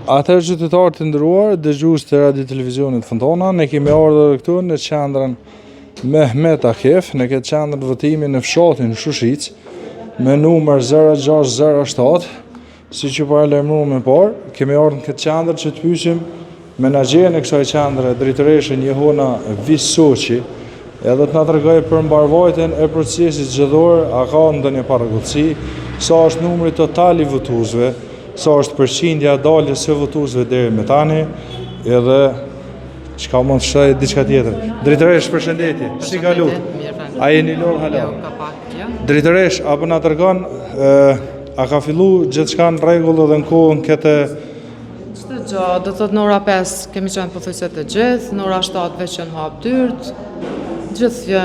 Atëherë qytetarë të nderuar, dëgjues të radio televizionit Fontona, ne kemi ardhur këtu në qendrën Mehmet Akif, në këtë qendër votimi në fshatin Shushic, me numër 0607, siç ju paralajmëruam më parë, kemi ardhur në këtë qendër që të pyesim menaxherin e kësaj qendre, drejtoreshën Jehona Visoqi, edhe të na tregojë për mbarvajtjen e procesit zgjedhor, a ka ndonjë paragjithësi, sa është numri total i votuesve, sa është përqindja e daljes së votuesve deri më tani, edhe çka mund të shoj diçka tjetër. Drejtoresh, përshëndetje. Si ka lutë? A jeni lodh hala? Jo, ka pak, jo. Drejtoresh, apo na tregon a ka filluar gjithçka në rregull edhe në kohën këtë? Çdo gjë, do të thotë në ora 5 kemi qenë pothuajse të gjithë, në ora 7 veç janë hap dyrt. Gjithë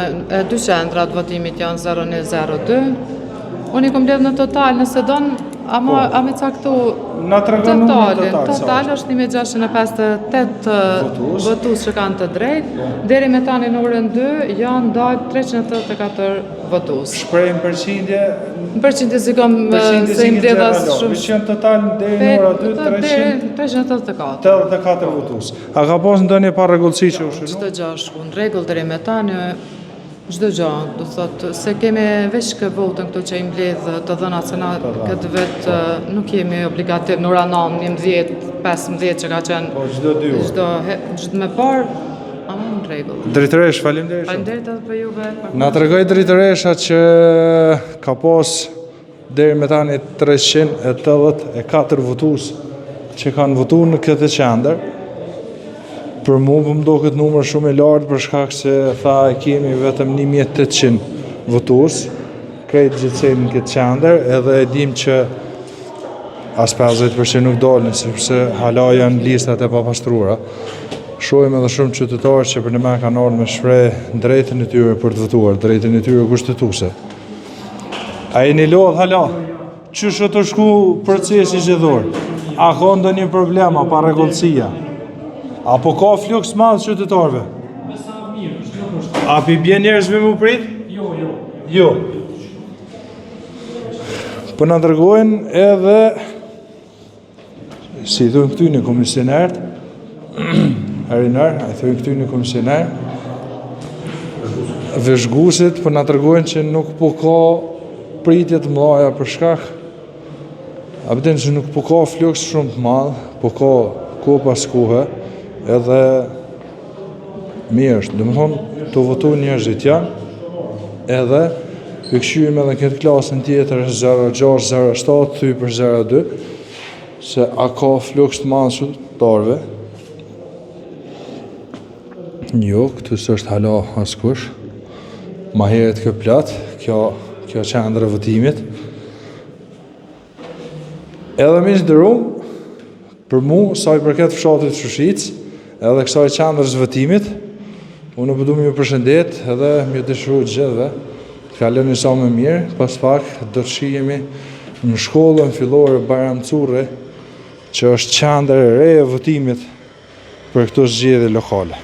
dy qendrat votimit janë 0102. Unë i kom mbledh në total, nëse don a me caktu total është 1658 votues që kanë të drejtë, deri me tani në orën 2 janë dalë 384 votues. Shprehim përqindje? Në përqindje zikon se i mbledhas shumë. Që në total deri në orën 2 384 votues. A ka pas ndonjë parregullsi që u shënuar? Çdo gjë është në rregull deri me tani. Çdo gjë, do thotë se kemi veç kë votën këtu që i mbledh të dhënat se na këtë vet nuk jemi obligativ në ora 9, 11, 15 që ka qenë. Po çdo dy orë. Çdo më parë, ama në rregull. Drejtoresh, faleminderit. Faleminderit edhe për juve. Na tregoj drejtoresha që ka pas deri me tani 384 votues që kanë votuar në këtë qendër. Për mu më do këtë numër shumë i lartë për shkak se tha e kemi vetëm 1800 votues, krejt gjithsej në këtë qendër, edhe e dim që as 50% nuk dalin, sepse hala janë listat e papastruara. Shohim edhe shumë qytetarë që për në me kanë ardhur me shpreh drejtën e tyre për të votuar, drejtën e tyre kushtetuese. A jeni lodh hala? Çysh të shku procesi zgjedhor? A ka ndonjë problem apo rregullsia? Apo ka fluks madh qytetarëve? Me sa mirë, nuk është. A pi bjen njerëzve më prit? Jo. Po na tregojnë edhe si thonë këtu në komisioner, Arinar, ai thonë këtu në komisioner, vëzhguesit po na tregojnë që nuk po ka pritje të mëdha për shkak apo që nuk po ka fluks shumë të madh, po ka kohë pas kohe. Edhe mirë është, dhe më thonë të votojnë njerëzit janë, edhe pëkëshyrim edhe këtë klasën tjetër 0607 thy për 02, se a ka fluks të madh qytetarëve. Jo, këtu s'është hala askush. Ma heret kjo plot, kjo qendër e votimit. Edhe miq nderuar, për mu, sa i përket fshatit Shushic, edhe kësaj qendrës votimit, unë po duam ju përshëndet edhe ju dëshiroj gjithëve të kaloni sa më mirë, pas pak do të shihemi në shkollën fillore Bajram Curri, që është qendër e re e votimit për këtë zgjedhje lokale.